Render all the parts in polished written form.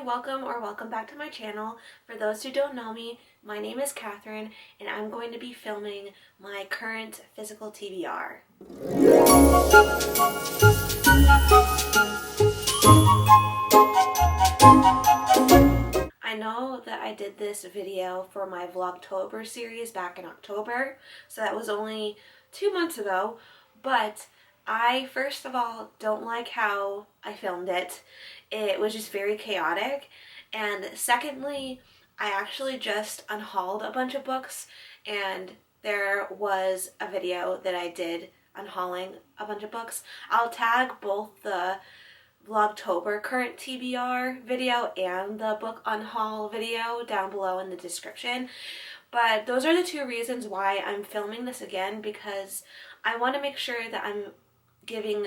welcome back to my channel. For those who don't know me, my name is Katharine and I'm going to be filming my current physical TBR. I know that I did this video for my Vlogtober series back in October, so that was only 2 months ago, but I first of all don't like how I filmed it. It was just very chaotic, and secondly, I actually just unhauled a bunch of books, and there was a video that I did unhauling a bunch of books. I'll tag both the Vlogtober current TBR video and the book unhaul video down below in the description. But those are the two reasons why I'm filming this again, because I want to make sure that I'm giving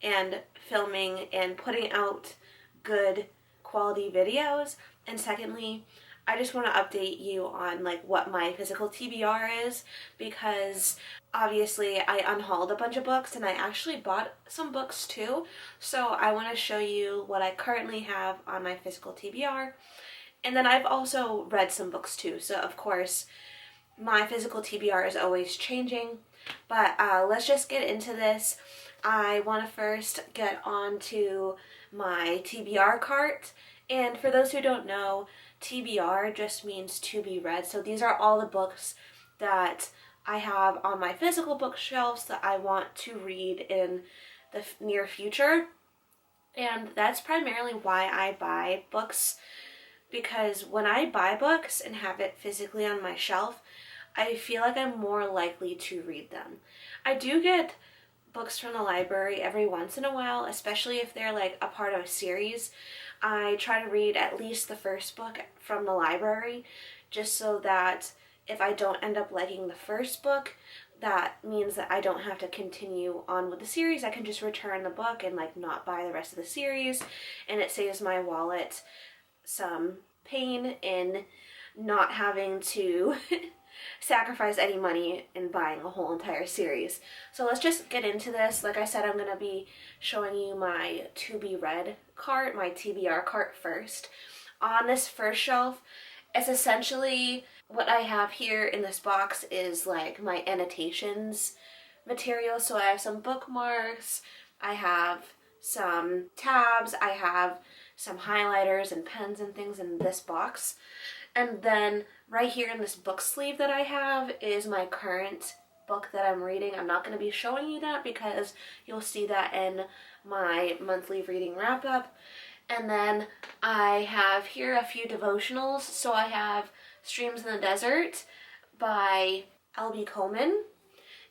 and filming and putting out good quality videos, and secondly, I just want to update you on like what my physical TBR is, because obviously I unhauled a bunch of books and I actually bought some books too, so I want to show you what I currently have on my physical TBR. And then I've also read some books too, so of course my physical TBR is always changing. But let's just get into this. I want to first get on to my TBR cart. And for those who don't know, TBR just means to be read. So these are all the books that I have on my physical bookshelves that I want to read in the near future. And that's primarily why I buy books, because when I buy books and have it physically on my shelf, I feel like I'm more likely to read them. I do get books from the library every once in a while, especially if they're like a part of a series. I try to read at least the first book from the library, just so that if I don't end up liking the first book, that means that I don't have to continue on with the series. I can just return the book and like not buy the rest of the series, and it saves my wallet some pain in not having to sacrifice any money in buying a whole entire series. So let's just get into this. Like I said, I'm going to be showing you my to be read cart, my TBR cart first. On this first shelf, it's essentially what I have here in this box is like my annotations material. So I have some bookmarks, I have some tabs, I have some highlighters and pens and things in this box. And then right here in this book sleeve that I have is my current book that I'm reading. I'm not going to be showing you that because you'll see that in my monthly reading wrap up. And then I have here a few devotionals. So I have Streams in the Desert by L.B. Coleman,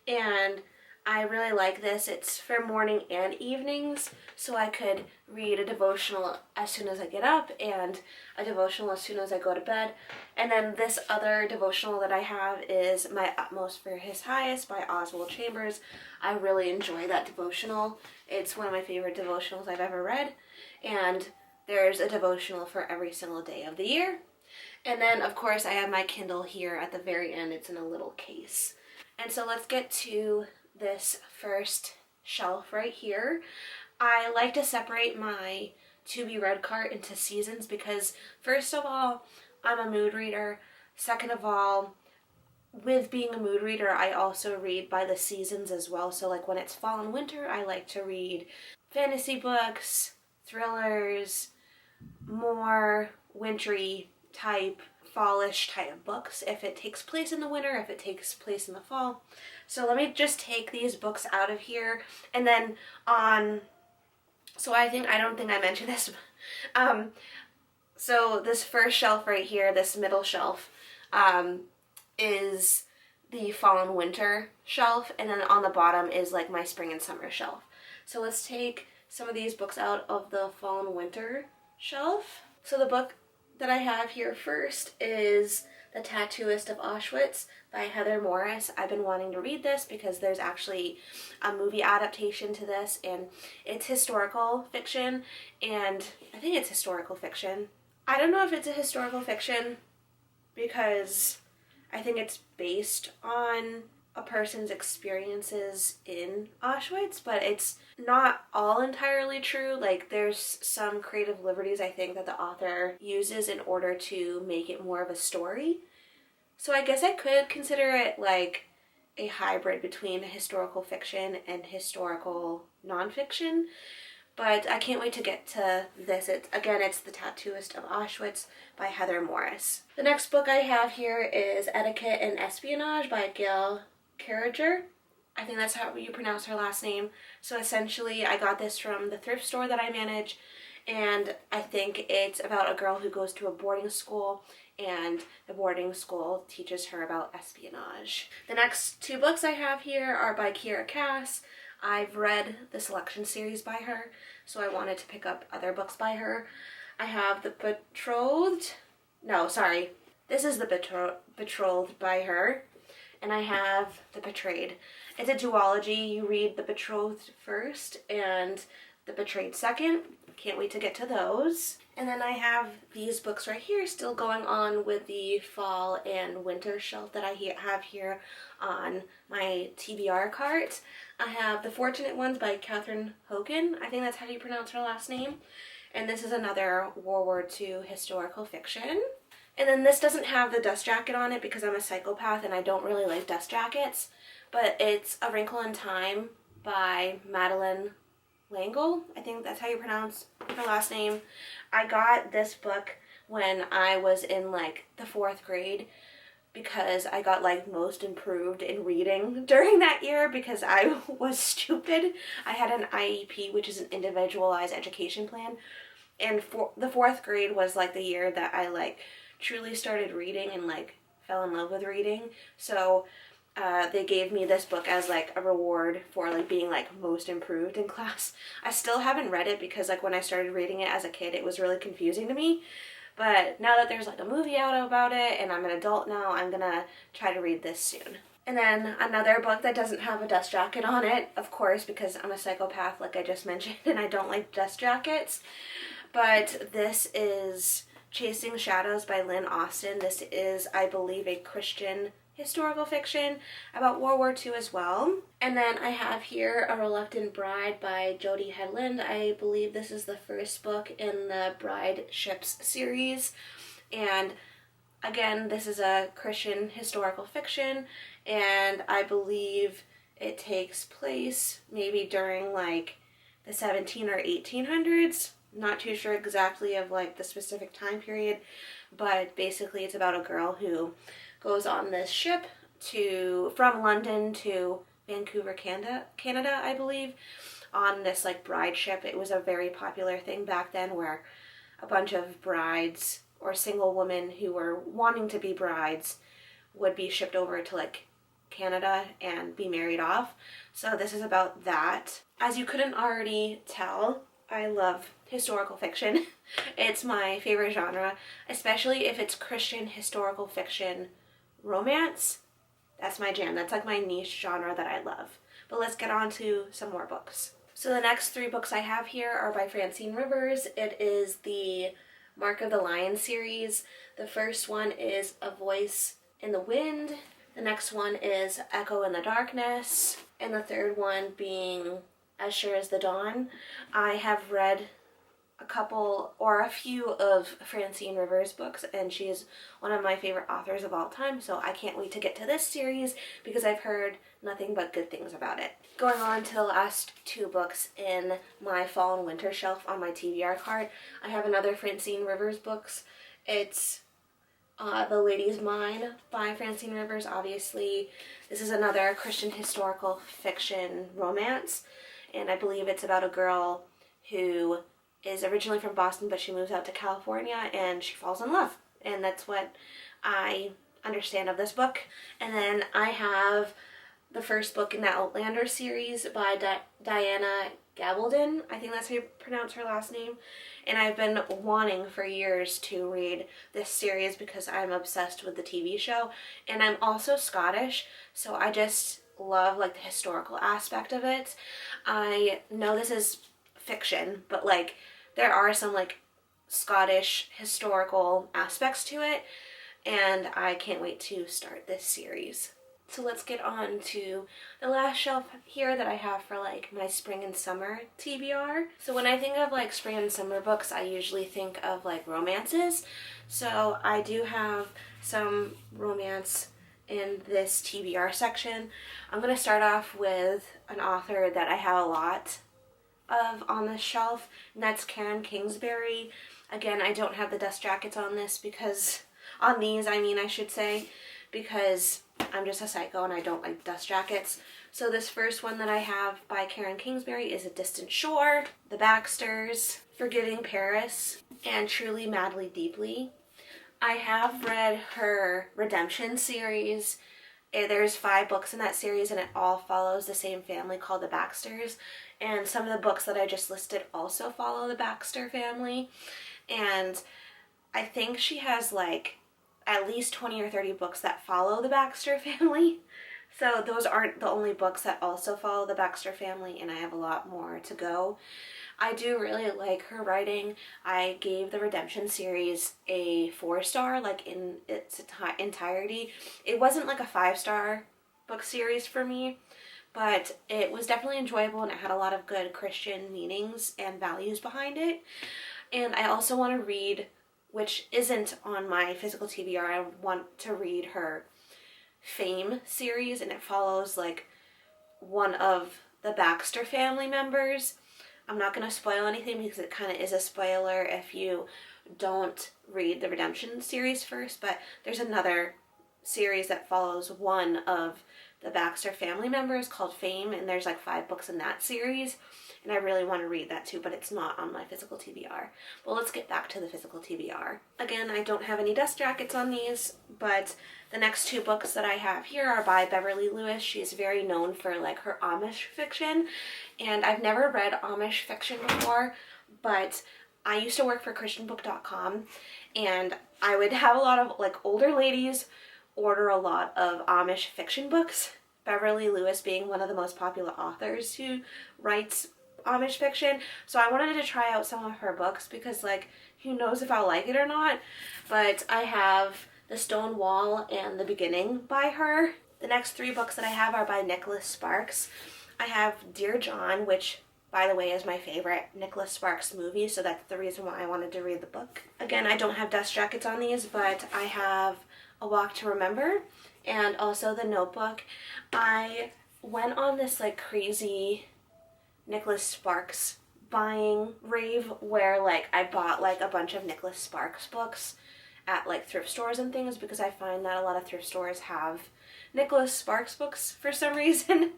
and I really like this. It's for morning and evenings, so I could read a devotional as soon as I get up and a devotional as soon as I go to bed. And then this other devotional that I have is My Utmost for His Highest by Oswald Chambers. I really enjoy that devotional. It's one of my favorite devotionals I've ever read, and there's a devotional for every single day of the year. And then, of course, I have my Kindle here at the very end. It's in a little case. And so let's get to this first shelf right here. I like to separate my to be read cart into seasons because first of all, I'm a mood reader. Second of all, with being a mood reader, I also read by the seasons as well. So like when it's fall and winter, I like to read fantasy books, thrillers, more wintry type, fallish type of books, if it takes place in the winter, if it takes place in the fall. So let me just take these books out of here, and then so I don't think I mentioned this, so this first shelf right here, this middle shelf, is the fall and winter shelf, and then on the bottom is like my spring and summer shelf. So let's take some of these books out of the fall and winter shelf. So the book that I have here first is The Tattooist of Auschwitz by Heather Morris. I've been wanting to read this because there's actually a movie adaptation to this, and it's historical fiction, and I think it's historical fiction. I don't know if it's a historical fiction because I think it's based on a person's experiences in Auschwitz, but it's not all entirely true. Like, there's some creative liberties I think that the author uses in order to make it more of a story. So I guess I could consider it like a hybrid between historical fiction and historical nonfiction. But I can't wait to get to this. It's The Tattooist of Auschwitz by Heather Morris. The next book I have here is Etiquette and Espionage by Gail Carriger. I think that's how you pronounce her last name. So essentially, I got this from the thrift store that I manage, and I think it's about a girl who goes to a boarding school, and the boarding school teaches her about espionage. The next two books I have here are by Kiera Cass. I've read the Selection series by her, so I wanted to pick up other books by her. I have The Betrothed. No, sorry. This is The Betrothed by her. And I have The Betrayed. It's a duology. You read The Betrothed first and The Betrayed second. Can't wait to get to those. And then I have these books right here still going on with the fall and winter shelf that I have here on my TBR cart. I have The Fortunate Ones by Katharine Hogan. I think that's how you pronounce her last name. And this is another World War II historical fiction. And then this doesn't have the dust jacket on it because I'm a psychopath and I don't really like dust jackets. But it's A Wrinkle in Time by Madeleine L'Engle. I think that's how you pronounce her last name. I got this book when I was in like the 4th grade because I got like most improved in reading during that year because I was stupid. I had an IEP, which is an individualized education plan. And the 4th grade was like the year that I like truly started reading and like fell in love with reading. So they gave me this book as like a reward for like being like most improved in class. I still haven't read it because like when I started reading it as a kid, it was really confusing to me. But now that there's like a movie out about it and I'm an adult now, I'm gonna try to read this soon. And then another book that doesn't have a dust jacket on it, of course, because I'm a psychopath like I just mentioned and I don't like dust jackets. But this is Chasing Shadows by Lynn Austin. This is, I believe, a Christian historical fiction about World War II as well. And then I have here A Reluctant Bride by Jodie Headland. I believe this is the first book in the Bride Ships series. And again, this is a Christian historical fiction, and I believe it takes place maybe during like the 17 or 1800s. Not too sure exactly of like the specific time period, but basically it's about a girl who goes on this ship from London to Vancouver, Canada, I believe, on this like bride ship. It was a very popular thing back then where a bunch of brides or single women who were wanting to be brides would be shipped over to like Canada and be married off. So this is about that. As you couldn't already tell, I love historical fiction. It's my favorite genre, especially if it's Christian historical fiction romance. That's my jam. That's like my niche genre that I love. But let's get on to some more books. So the next 3 books I have here are by Francine Rivers. It is the Mark of the Lion series. The first one is A Voice in the Wind. The next one is Echo in the Darkness. And the third one being As Sure as the Dawn. I have read a few of Francine Rivers' books, and she is one of my favorite authors of all time, so I can't wait to get to this series because I've heard nothing but good things about it. Going on to the last 2 books in my fall and winter shelf on my TBR card, I have another Francine Rivers books. It's The Lady's Mine by Francine Rivers, obviously. This is another Christian historical fiction romance, and I believe it's about a girl who is originally from Boston, but she moves out to California and she falls in love. And that's what I understand of this book. And then I have the first book in the Outlander series by Diana Gabaldon. I think that's how you pronounce her last name. And I've been wanting for years to read this series because I'm obsessed with the TV show. And I'm also Scottish, so I just love like the historical aspect of it. I know this is fiction, but like there are some like Scottish historical aspects to it, and I can't wait to start this series. So let's get on to the last shelf here that I have for like my spring and summer TBR. So when I think of like spring and summer books, I usually think of like romances. So I do have some romance in this TBR section. I'm going to start off with an author that I have a lot of on this shelf, and that's Karen Kingsbury. Again, I don't have the dust jackets on this because, on these I should say, because I'm just a psycho and I don't like dust jackets. So this first one that I have by Karen Kingsbury is A Distant Shore, The Baxters, Forgiving Paris, and Truly Madly Deeply. I have read her Redemption series. There's 5 books in that series and it all follows the same family called the Baxters. And some of the books that I just listed also follow the Baxter family. And I think she has like at least 20 or 30 books that follow the Baxter family. So those aren't the only books that also follow the Baxter family, and I have a lot more to go. I do really like her writing. I gave the Redemption series a 4-star, like in its entirety. It wasn't like a 5-star book series for me, but it was definitely enjoyable and it had a lot of good Christian meanings and values behind it. And I also want to read, which isn't on my physical TBR, I want to read her Fame series, and it follows like one of the Baxter family members. I'm not going to spoil anything because it kind of is a spoiler if you don't read the Redemption series first, but there's another series that follows one of the Baxter family members called Fame, and there's like 5 books in that series, and I really want to read that too, but it's not on my physical TBR. Well, let's get back to the physical TBR. Again, I don't have any dust jackets on these, but the next 2 books that I have here are by Beverly Lewis. She's very known for like her Amish fiction, and I've never read Amish fiction before, but I used to work for christianbook.com, and I would have a lot of like older ladies order a lot of Amish fiction books, Beverly Lewis being one of the most popular authors who writes Amish fiction. So I wanted to try out some of her books because, like, who knows if I'll like it or not. But I have The Stone Wall and The Beginning by her. The next 3 books that I have are by Nicholas Sparks. I have Dear John, which, by the way, is my favorite Nicholas Sparks movie, so that's the reason why I wanted to read the book. Again, I don't have dust jackets on these, but I have A Walk to Remember and also The Notebook. I went on this like crazy Nicholas Sparks buying rave where like I bought like a bunch of Nicholas Sparks books at like thrift stores and things because I find that a lot of thrift stores have Nicholas Sparks books for some reason.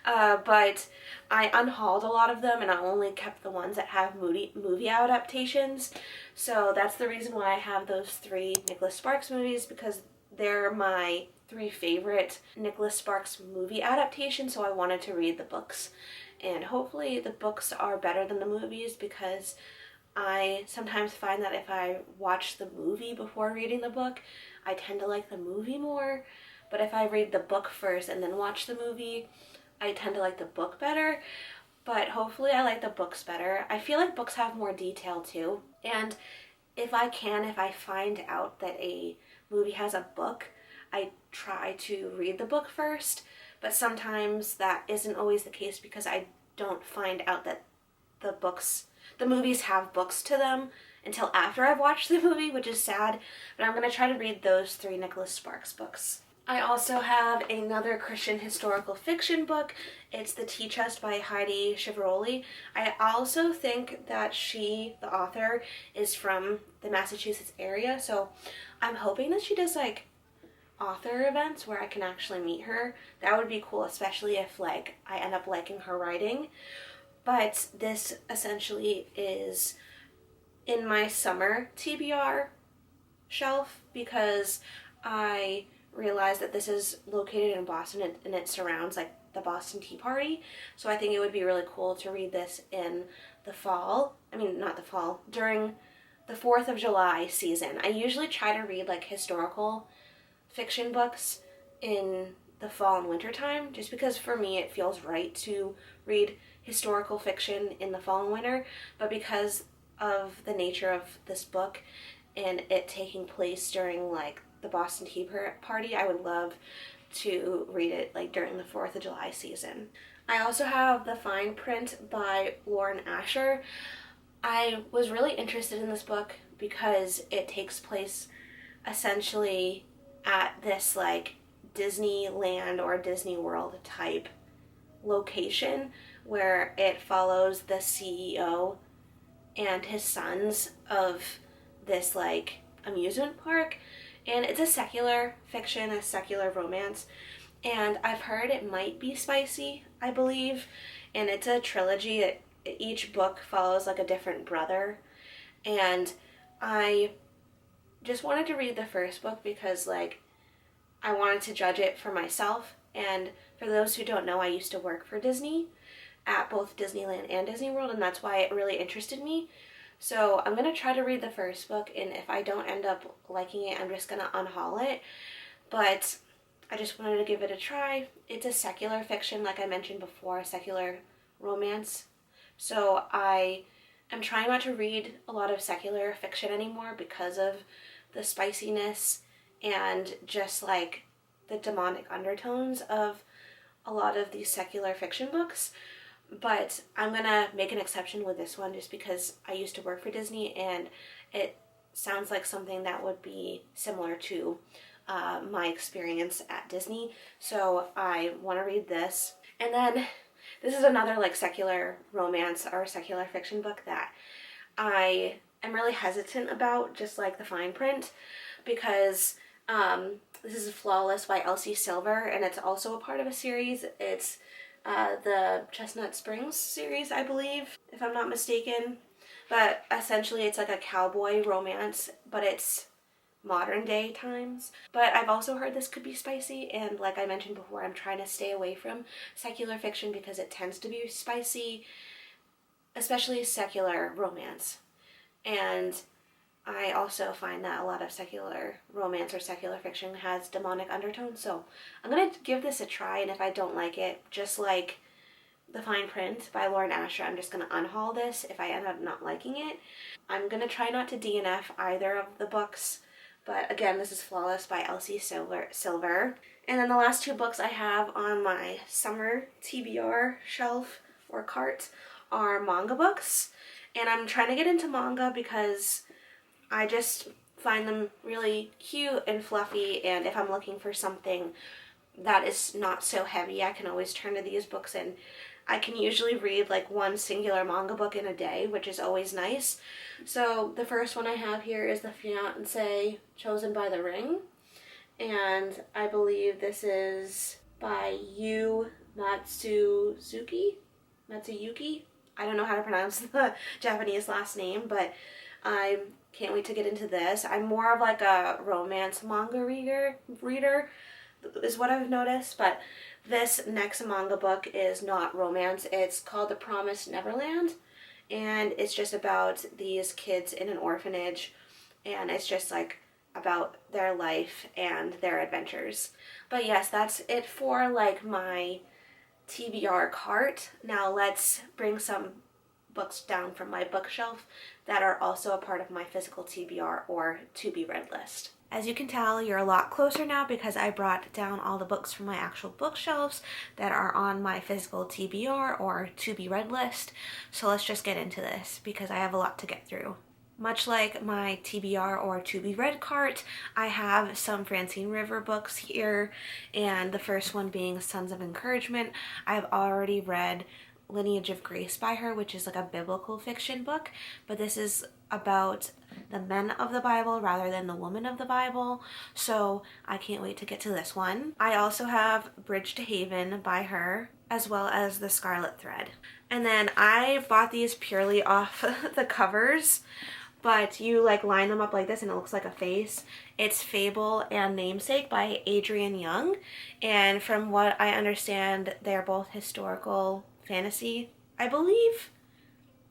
But I unhauled a lot of them and I only kept the ones that have movie adaptations. So that's the reason why I have those 3 Nicholas Sparks movies, because they're my 3 favorite Nicholas Sparks movie adaptations, so I wanted to read the books. And hopefully the books are better than the movies, because I sometimes find that if I watch the movie before reading the book, I tend to like the movie more. But if I read the book first and then watch the movie, I tend to like the book better. But hopefully I like the books better. I feel like books have more detail too. And if I find out that a movie has a book, I try to read the book first. But sometimes that isn't always the case because I don't find out that the movies have books to them until after I've watched the movie, which is sad. But I'm going to try to read those 3 Nicholas Sparks books. I also have another Christian historical fiction book. It's The Tea Chest by Heidi Chiavaroli. I also think that she, the author, is from the Massachusetts area, so I'm hoping that she does like author events where I can actually meet her. That would be cool, especially if like I end up liking her writing. But this essentially is in my summer TBR shelf because I realized that this is located in Boston and it surrounds like the Boston Tea Party. So I think it would be really cool to read this in the fall. I mean, not the fall, during the 4th of July season. I usually try to read like historical fiction books in the fall and winter time, just because for me it feels right to read historical fiction in the fall and winter. But because of the nature of this book and it taking place during like the Boston Tea Party, I would love to read it like during the 4th of July season. I also have The Fine Print by Lauren Asher. I was really interested in this book because it takes place essentially at this like Disneyland or Disney World type location where it follows the CEO and his sons of this like amusement park, and it's a secular fiction, a secular romance, and I've heard it might be spicy, I believe, and it's a trilogy. Each book follows like a different brother, and I just wanted to read the first book because like I wanted to judge it for myself. And for those who don't know, I used to work for Disney at both Disneyland and Disney World, and that's why it really interested me. So I'm going to try to read the first book, and if I don't end up liking it, I'm just going to unhaul it. But I just wanted to give it a try. It's a secular fiction, like I mentioned before, a secular romance. So I am trying not to read a lot of secular fiction anymore because of the spiciness and just like the demonic undertones of a lot of these secular fiction books. But I'm gonna make an exception with this one just because I used to work for Disney and it sounds like something that would be similar to my experience at Disney. So I want to read this. And then this is another like secular romance or secular fiction book that I am really hesitant about, just like The Fine Print, because this is Flawless by Elsie Silver, and it's also a part of a series. It's the Chestnut Springs series, I believe, if I'm not mistaken. But essentially it's like a cowboy romance, but it's modern day times. But I've also heard this could be spicy, and like I mentioned before, I'm trying to stay away from secular fiction because it tends to be spicy, especially secular romance. And I also find that a lot of secular romance or secular fiction has demonic undertones, so I'm going to give this a try, and if I don't like it, just like The Fine Print by Lauren Asher, I'm just going to unhaul this if I end up not liking it. I'm going to try not to DNF either of the books, but again, this is Flawless by Elsie Silver. And then the last two books I have on my summer TBR shelf or cart are manga books, and I'm trying to get into manga because I just find them really cute and fluffy, and if I'm looking for something that is not so heavy, I can always turn to these books, and I can usually read like one singular manga book in a day, which is always nice. So the first one I have here is The Fiancé Chosen by the Ring, and I believe this is by Yu Matsuyuki. I don't know how to pronounce the Japanese last name, but I can't wait to get into this. I'm more of like a romance manga reader is what I've noticed, but this next manga book is not romance. It's called The Promised Neverland, and it's just about these kids in an orphanage, and it's just like about their life and their adventures. But yes, that's it for like my TBR cart. Now let's bring some books down from my bookshelf that are also a part of my physical TBR or to be read list. As you can tell, you're a lot closer now because I brought down all the books from my actual bookshelves that are on my physical TBR or to be read list. So let's just get into this because I have a lot to get through. Much like my TBR or to be read cart, I have some Francine River books here, and the first one being Sons of Encouragement. I've already read Lineage of Grace by her, which is like a biblical fiction book, but this is about the men of the Bible rather than the women of the Bible, so I can't wait to get to this one. I also have Bridge to Haven by her, as well as The Scarlet Thread. And then I bought these purely off the covers, but you like line them up like this and it looks like a face. It's Fable and Namesake by Adrienne Young, and from what I understand, they're both historical fantasy, I believe,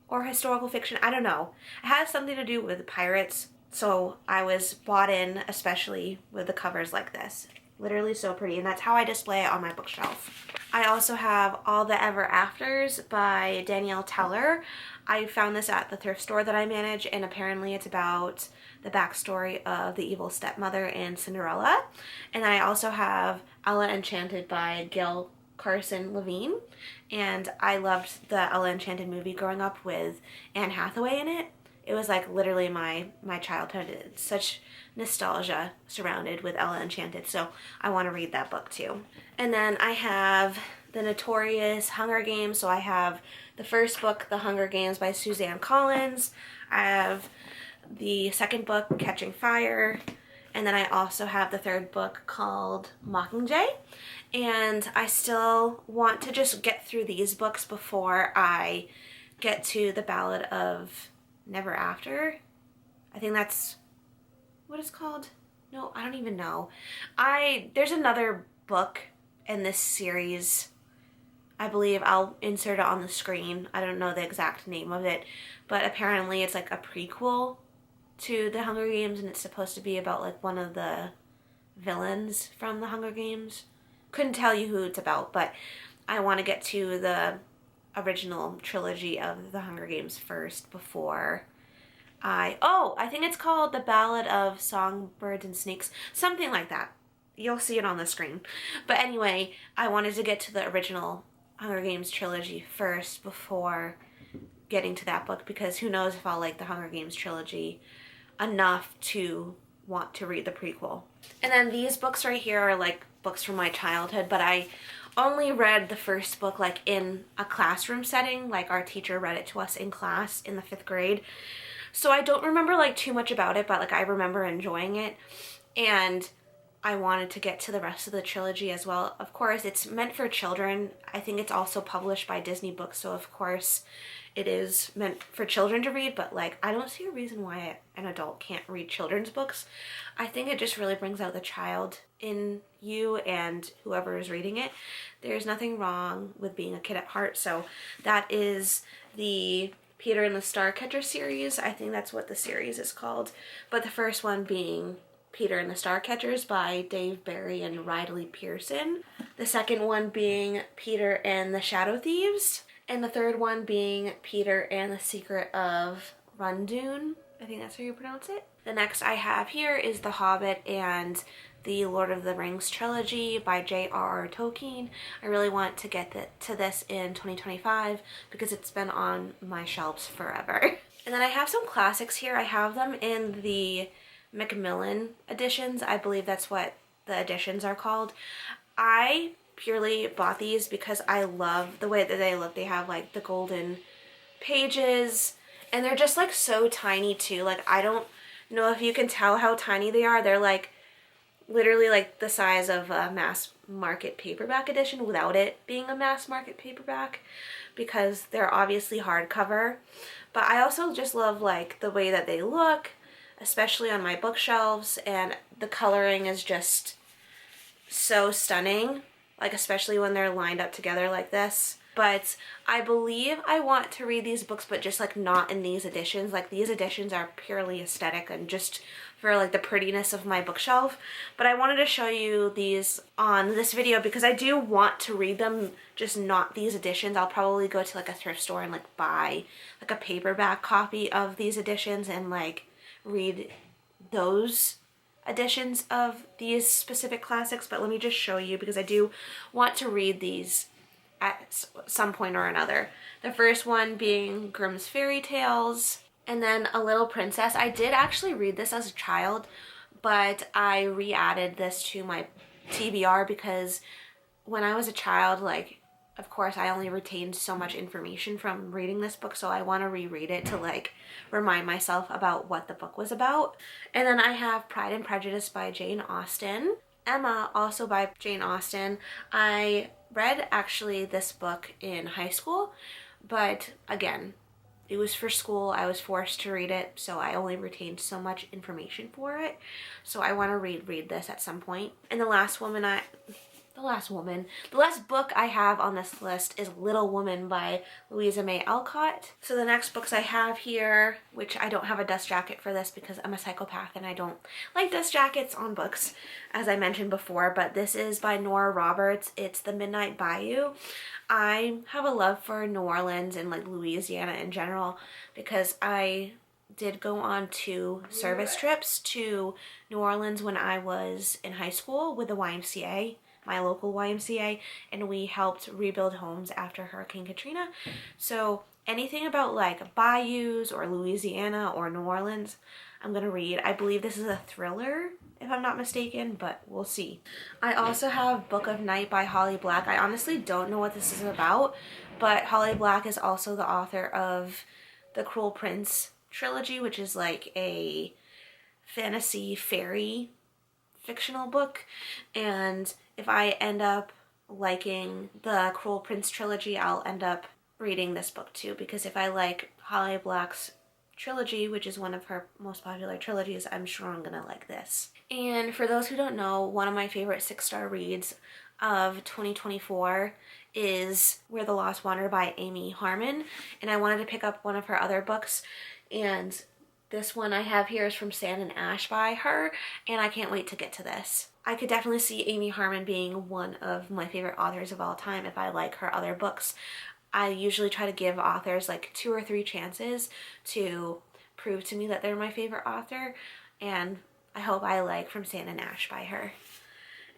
or historical fiction. I don't know. It has something to do with pirates, so I was bought in, especially with the covers like this. Literally so pretty, and that's how I display it on my bookshelf. I also have All the Ever Afters by Danielle Teller. I found this at the thrift store that I manage, and apparently it's about the backstory of the evil stepmother in Cinderella. And then I also have Ella Enchanted by Gail Carson Levine, and I loved the Ella Enchanted movie growing up with Anne Hathaway in it. It was like literally my childhood. It's such nostalgia surrounded with Ella Enchanted, so I want to read that book too. And then I have the notorious Hunger Games. So I have the first book, The Hunger Games by Suzanne Collins. I have the second book, Catching Fire. And then I also have the third book called Mockingjay. And I still want to just get through these books before I get to the Ballad of Never After. I think that's what it's called. No, I don't even know. There's another book in this series. I believe I'll insert it on the screen. I don't know the exact name of it, but apparently it's like a prequel to the Hunger Games, and it's supposed to be about like one of the villains from the Hunger Games. Couldn't tell you who it's about, but I want to get to the original trilogy of the Hunger Games first before I think it's called The Ballad of Songbirds and Snakes, something like that. You'll see it on the screen. But anyway, I wanted to get to the original Hunger Games trilogy first before getting to that book, because who knows if I'll like the Hunger Games trilogy enough to want to read the prequel. And then these books right here are like books from my childhood, but I only read the first book like in a classroom setting, like our teacher read it to us in class in the 5th grade. So I don't remember like too much about it, but like I remember enjoying it, and I wanted to get to the rest of the trilogy as well. Of course, it's meant for children. I think it's also published by Disney Books, so of course it is meant for children to read, but like I don't see a reason why an adult can't read children's books. I think it just really brings out the child in you and whoever is reading it. There's nothing wrong with being a kid at heart. So that is the Peter and the Starcatcher series. I think that's what the series is called. But the first one being Peter and the Starcatchers by Dave Barry and Riley Pearson. The second one being Peter and the Shadow Thieves. And the third one being Peter and the Secret of Rundoon. I think that's how you pronounce it. The next I have here is The Hobbit and the Lord of the Rings trilogy by J.R.R. Tolkien. I really want to get to this in 2025 because it's been on my shelves forever. And then I have some classics here. I have them in the Macmillan editions. I believe that's what the editions are called. I purely bought these because I love the way that they look. They have like the golden pages, and they're just like so tiny too. Like I don't know if you can tell how tiny they are. They're like literally like the size of a mass market paperback edition without it being a mass market paperback, because they're obviously hardcover. But I also just love like the way that they look, especially on my bookshelves, and the coloring is just so stunning, like especially when they're lined up together like this. But I believe I want to read these books, but just like not in these editions. Like these editions are purely aesthetic and just for like the prettiness of my bookshelf. But I wanted to show you these on this video because I do want to read them, just not these editions. I'll probably go to like a thrift store and like buy like a paperback copy of these editions and like read those editions of these specific classics. But let me just show you because I do want to read these at some point or another. The first one being Grimm's Fairy Tales, and then A Little Princess. I did actually read this as a child, but I re-added this to my TBR because when I was a child, like, of course, I only retained so much information from reading this book, so I want to reread it to like remind myself about what the book was about. And then I have Pride and Prejudice by Jane Austen. Emma, also by Jane Austen. I read actually this book in high school, but again, it was for school. I was forced to read it, so I only retained so much information for it. So I want to read this at some point. And the last The Last Woman. The last book I have on this list is Little Woman by Louisa May Alcott. So the next books I have here, which I don't have a dust jacket for this because I'm a psychopath and I don't like dust jackets on books, as I mentioned before, but this is by Nora Roberts. It's The Midnight Bayou. I have a love for New Orleans and like Louisiana in general because I did go on 2 service trips to New Orleans when I was in high school with the YMCA, my local YMCA, and we helped rebuild homes after Hurricane Katrina. So anything about like bayous or Louisiana or New Orleans, I'm gonna read. I believe this is a thriller, if I'm not mistaken, but we'll see. I also have Book of Night by Holly Black. I honestly don't know what this is about, but Holly Black is also the author of the Cruel Prince trilogy, which is like a fantasy fairy fictional book. And if I end up liking the Cruel Prince trilogy, I'll end up reading this book too, because if I like Holly Black's trilogy, which is one of her most popular trilogies, I'm sure I'm gonna like this. And for those who don't know, one of my favorite 6-star reads of 2024 is Where the Lost Wander by Amy Harmon, and I wanted to pick up one of her other books, and this one I have here is From Sand and Ash by her, and I can't wait to get to this. I could definitely see Amy Harmon being one of my favorite authors of all time if I like her other books. I usually try to give authors like 2 or 3 chances to prove to me that they're my favorite author, and I hope I like From Sand and Ash by her.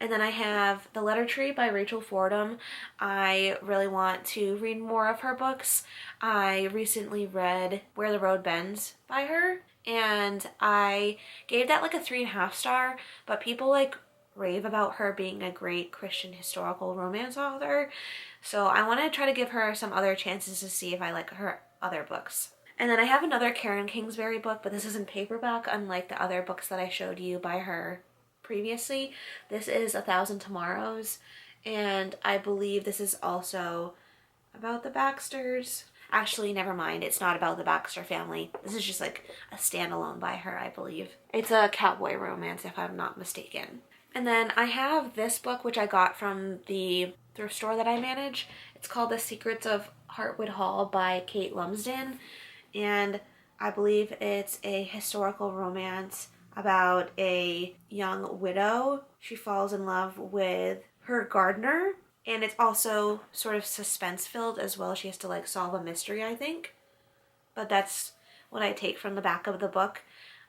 And then I have The Letter Tree by Rachel Fordham. I really want to read more of her books. I recently read Where the Road Bends by her, and I gave that like a 3.5 star, but people like rave about her being a great Christian historical romance author. So I want to try to give her some other chances to see if I like her other books. And then I have another Karen Kingsbury book, but this is in paperback, unlike the other books that I showed you by her previously. This is 1,000 Tomorrows, and I believe this is also about the Baxters. Actually, never mind, it's not about the Baxter family. This is just like a standalone by her, I believe. It's a cowboy romance, if I'm not mistaken. And then I have this book, which I got from the thrift store that I manage. It's called The Secrets of Hartwood Hall by Kate Lumsden, and I believe it's a historical romance about a young widow. She falls in love with her gardener, and it's also sort of suspense-filled as well. She has to like solve a mystery, I think. But that's what I take from the back of the book.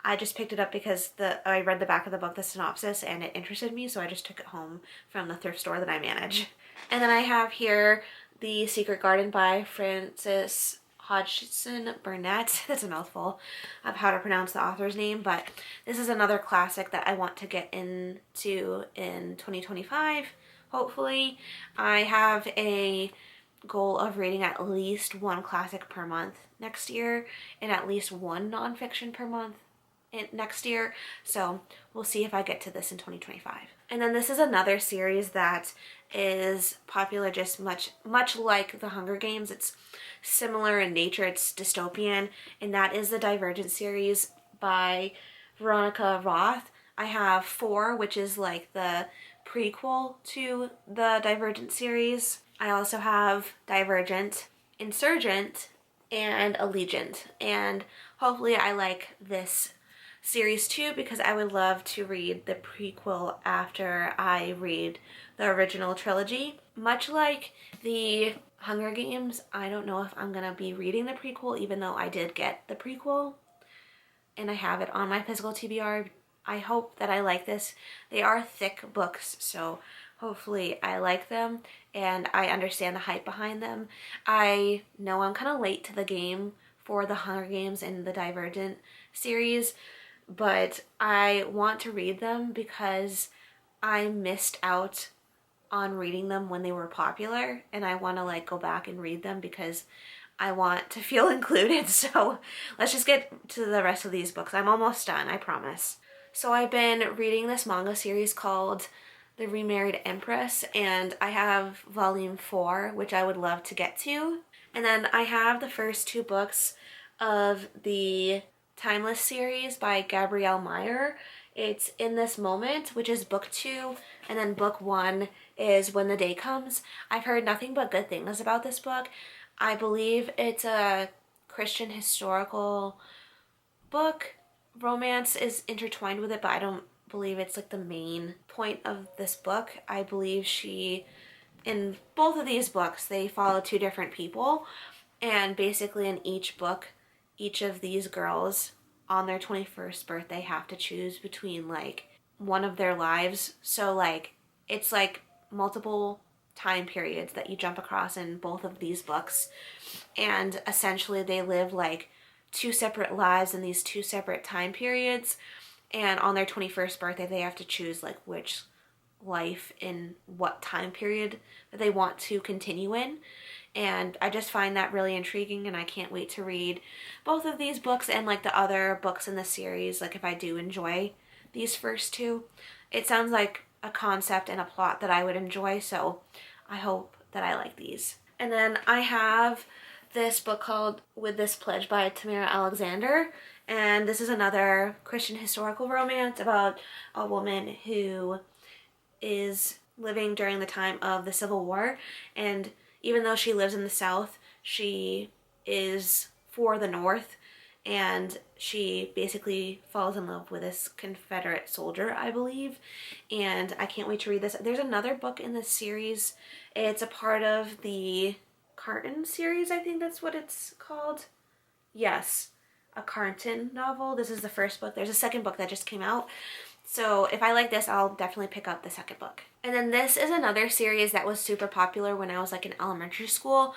I just picked it up because I read the back of the book, the synopsis, and it interested me, so I just took it home from the thrift store that I manage. And then I have here The Secret Garden by Frances Hodgson Burnett. That's a mouthful of how to pronounce the author's name, but this is another classic that I want to get into in 2025, hopefully. I have a goal of reading at least 1 classic per month next year and at least 1 nonfiction per month next year, so we'll see if I get to this in 2025. And then this is another series that is popular, just much like The Hunger Games. It's similar in nature, it's dystopian, and that is the Divergent series by Veronica Roth. I have 4, which is like the prequel to the Divergent series. I also have Divergent, Insurgent, and Allegiant, and hopefully I like this series too, because I would love to read the prequel after I read the original trilogy. Much like the Hunger Games, I don't know if I'm gonna be reading the prequel, even though I did get the prequel and I have it on my physical TBR. I hope that I like this. They are thick books, so hopefully I like them and I understand the hype behind them. I know I'm kind of late to the game for the Hunger Games and the Divergent series, but I want to read them because I missed out on reading them when they were popular, and I want to like go back and read them because I want to feel included. So let's just get to the rest of these books. I'm almost done, I promise. So I've been reading this manga series called The Remarried Empress, and I have volume 4, which I would love to get to. And then I have the first 2 books of the Timeless series by Gabrielle Meyer, It's In This Moment, which is book 2, and then book 1 is When the Day Comes. I've heard nothing but good things about this book. I believe it's a Christian historical book. Romance is intertwined with it, but I don't believe it's like the main point of this book. I believe in both of these books, they follow 2 different people, and basically in each book, each of these girls on their 21st birthday have to choose between like one of their lives. So like it's like multiple time periods that you jump across in both of these books, and essentially they live like 2 separate lives in these 2 separate time periods, and on their 21st birthday they have to choose like which life in what time period that they want to continue in. And I just find that really intriguing, and I can't wait to read both of these books and like the other books in the series, like if I do enjoy these first 2. It sounds like a concept and a plot that I would enjoy, so I hope that I like these. And then I have this book called With This Pledge by Tamara Alexander, and this is another Christian historical romance about a woman who is living during the time of the Civil War, and even though she lives in the South, she is for the North, and she basically falls in love with this Confederate soldier, I believe, and I can't wait to read this. There's another book in this series. It's a part of the Carton series, I think that's what it's called. Yes, a Carton novel. This is the first book. There's a second book that just came out. So if I like this, I'll definitely pick up the second book. And then this is another series that was super popular when I was like in elementary school,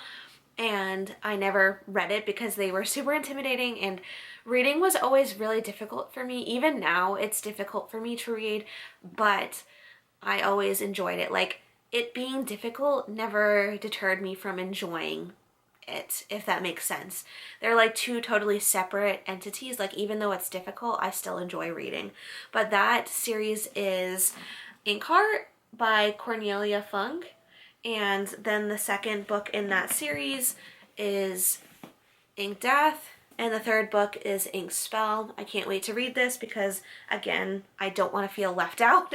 and I never read it because they were super intimidating, and reading was always really difficult for me. Even now it's difficult for me to read, but I always enjoyed it. Like, it being difficult never deterred me from enjoying it, if that makes sense. They're like 2 totally separate entities. Like, even though it's difficult, I still enjoy reading. But that series is Inkheart by Cornelia Funk, and then the second book in that series is Ink Death, and the third book is Ink Spell. I can't wait to read this because, again, I don't want to feel left out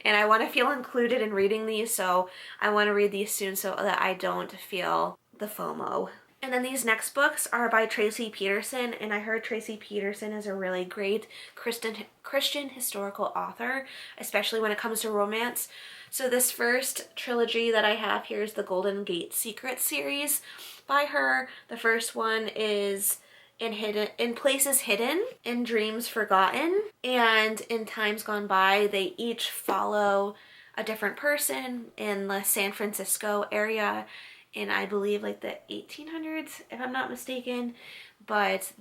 and I want to feel included in reading these, so I want to read these soon so that I don't feel the FOMO. And then these next books are by Tracy Peterson, and I heard Tracy Peterson is a really great Christian historical author, especially when it comes to romance. So this first trilogy that I have here is the Golden Gate Secret series by her. The first one is In Places Hidden, In Dreams Forgotten, and In Times Gone By. They each follow a different person in the San Francisco area in, I believe, like the 1800s, if I'm not mistaken, but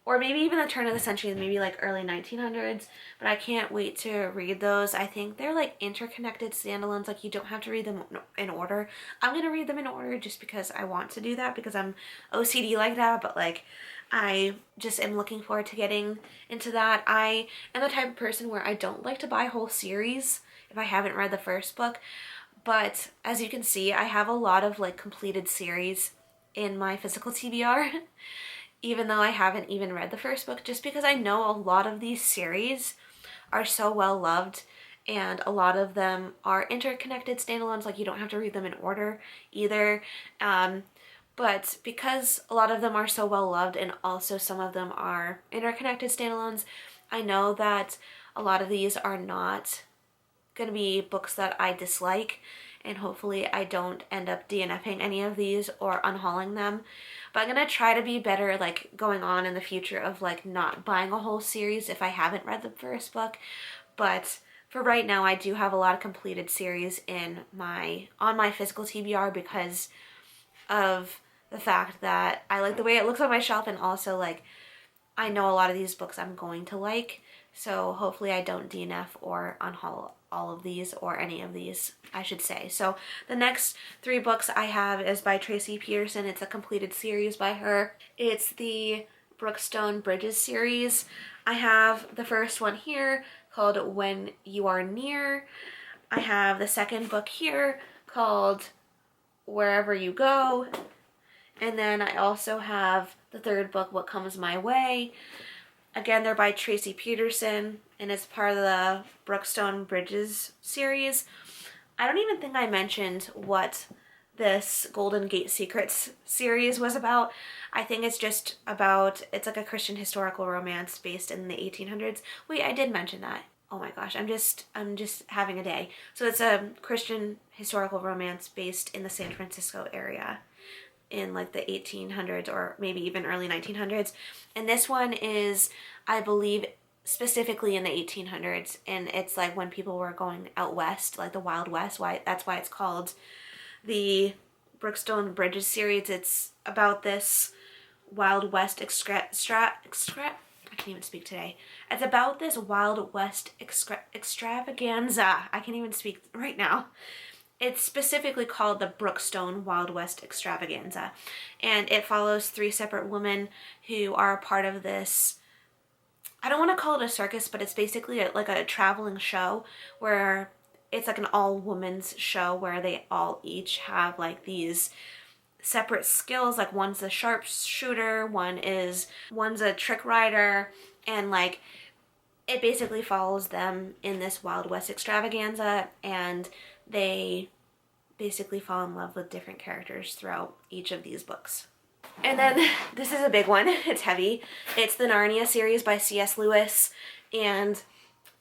or maybe even the turn of the century, maybe like early 1900s, but I can't wait to read those. I think they're like interconnected standalones, like you don't have to read them in order. I'm gonna read them in order just because I want to do that, because I'm OCD like that, but like I just am looking forward to getting into that. I am the type of person where I don't like to buy whole series if I haven't read the first book. But as you can see, I have a lot of like completed series in my physical TBR, even though I haven't even read the first book, just because I know a lot of these series are so well loved, and a lot of them are interconnected standalones, like you don't have to read them in order either. But because a lot of them are so well loved, and also some of them are interconnected standalones, I know that a lot of these are not going to be books that I dislike, and hopefully I don't end up DNFing any of these or unhauling them. But I'm going to try to be better like going on in the future of like not buying a whole series if I haven't read the first book. But for right now, I do have a lot of completed series on my physical TBR because of the fact that I like the way it looks on my shelf, and also like I know a lot of these books I'm going to like, so hopefully I don't DNF or unhaul all of these, or any of these, I should say. So the next 3 books I have is by Tracy Peterson. It's a completed series by her. It's the Brookstone Bridges series. I have the first one here called When You Are Near. I have the second book here called Wherever You Go. And then I also have the third book, What Comes My Way. Again, they're by Tracy Peterson, and it's part of the Brookstone Bridges series. I don't even think I mentioned what this Golden Gate Secrets series was about. I think it's just about, it's like a Christian historical romance based in the 1800s. Wait, I did mention that. Oh my gosh, I'm just having a day. So it's a Christian historical romance based in the San Francisco area in like the 1800s or maybe even early 1900s. And this one is, I believe, specifically in the 1800s, and it's like when people were going out west, like the Wild West. That's why it's called the Brookstone Bridges series. It's about this Wild West I can't even speak today. It's about this Wild West extravaganza. I can't even speak right now. It's specifically called the Brookstone Wild West extravaganza, and it follows 3 separate women who are a part of this, I don't want to call it a circus, but it's basically like a traveling show where it's like an all-women's show where they all each have like these separate skills. Like one's a sharpshooter, one's a trick rider, and like it basically follows them in this Wild West extravaganza, and they basically fall in love with different characters throughout each of these books. And then this is a big one. It's heavy. It's the Narnia series by C.S. Lewis, and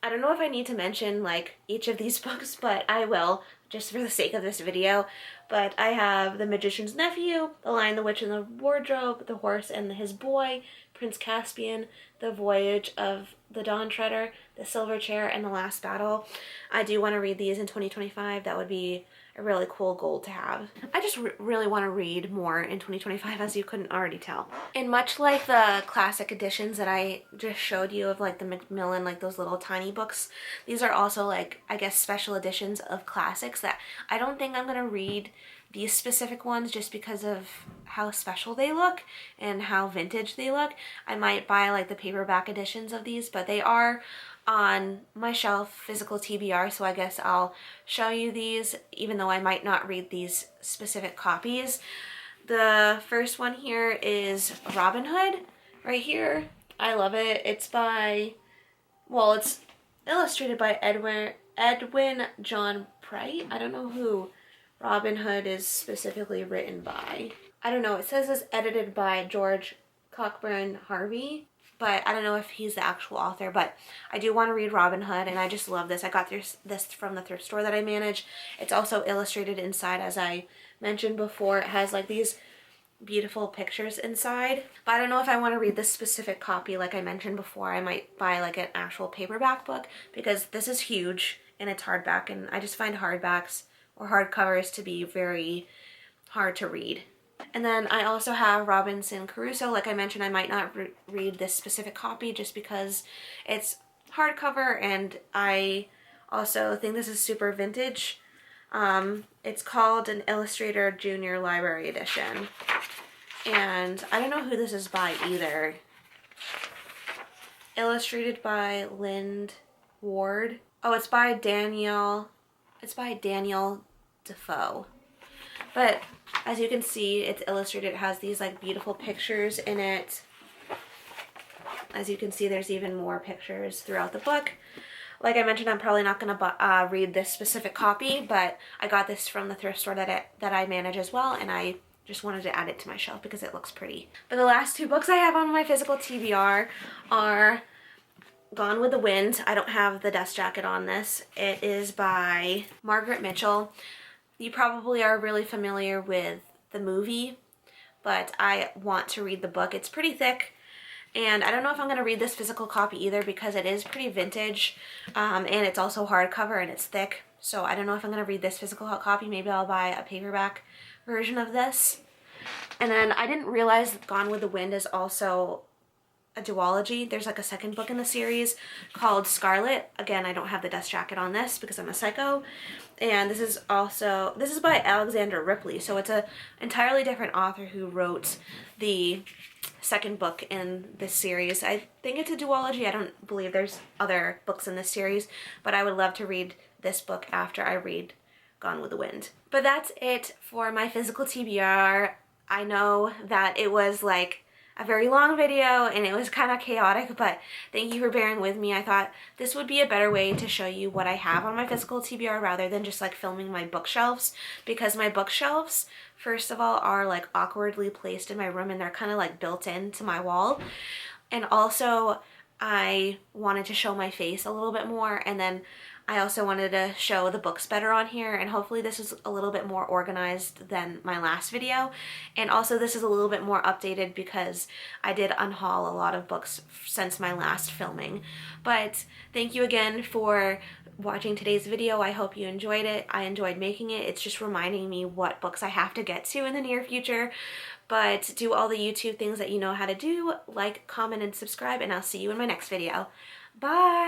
I don't know if I need to mention like each of these books, but I will just for the sake of this video. But I have The Magician's Nephew, The Lion, the Witch, and the Wardrobe, The Horse and His Boy, Prince Caspian, The Voyage of the Dawn Treader, The Silver Chair, and The Last Battle. I do want to read these in 2025. That would be a really cool goal to have. I just really want to read more in 2025, as you couldn't already tell. And much like the classic editions that I just showed you of like the Macmillan, like those little tiny books, these are also like, I guess, special editions of classics that I don't think I'm going to read these specific ones just because of how special they look and how vintage they look. I might buy like the paperback editions of these, but they are on my shelf, physical TBR, so I guess I'll show you these even though I might not read these specific copies. The first one here is Robin Hood right here. I love it. It's by, well, it's illustrated by Edwin John Pright. I don't know who Robin Hood is specifically written by. I don't know. It says it's edited by George Cockburn Harvey, but I don't know if he's the actual author. But I do want to read Robin Hood, and I just love this. I got this from the thrift store that I manage. It's also illustrated inside, as I mentioned before. It has like these beautiful pictures inside. But I don't know if I want to read this specific copy. Like I mentioned before, I might buy like an actual paperback book because this is huge and it's hardback, and I just find hardbacks or hardcovers to be very hard to read. And then I also have Robinson Crusoe. Like I mentioned, I might not read this specific copy just because it's hardcover, and I also think this is super vintage. It's called an Illustrator Junior Library Edition, and I don't know who this is by either. Illustrated by Lind Ward. Oh, it's by Daniel Defoe. But as you can see, it's illustrated. It has these like beautiful pictures in it. As you can see, there's even more pictures throughout the book. Like I mentioned, I'm probably not going to read this specific copy, but I got this from the thrift store that I manage as well, and I just wanted to add it to my shelf because it looks pretty. But the last 2 books I have on my physical TBR are Gone with the Wind. I don't have the dust jacket on this. It is by Margaret Mitchell. You probably are really familiar with the movie, but I want to read the book. It's pretty thick, and I don't know if I'm going to read this physical copy either because it is pretty vintage, and it's also hardcover and it's thick. So I don't know if I'm going to read this physical copy. Maybe I'll buy a paperback version of this. And then I didn't realize that Gone with the Wind is also a duology. There's like a second book in the series called Scarlet. Again, I don't have the dust jacket on this because I'm a psycho. And this is by Alexander Ripley. So it's a entirely different author who wrote the second book in this series. I think it's a duology. I don't believe there's other books in this series, but I would love to read this book after I read Gone with the Wind. But that's it for my physical TBR. I know that it was like a very long video and it was kind of chaotic, but thank you for bearing with me. I thought this would be a better way to show you what I have on my physical TBR rather than just like filming my bookshelves, because my bookshelves, first of all, are like awkwardly placed in my room and they're kind of like built into my wall. And also I wanted to show my face a little bit more, and then I also wanted to show the books better on here, and hopefully this is a little bit more organized than my last video. And also this is a little bit more updated because I did unhaul a lot of books since my last filming. But thank you again for watching today's video. I hope you enjoyed it. I enjoyed making it. It's just reminding me what books I have to get to in the near future. But do all the YouTube things that you know how to do, like, comment, and subscribe, and I'll see you in my next video. Bye!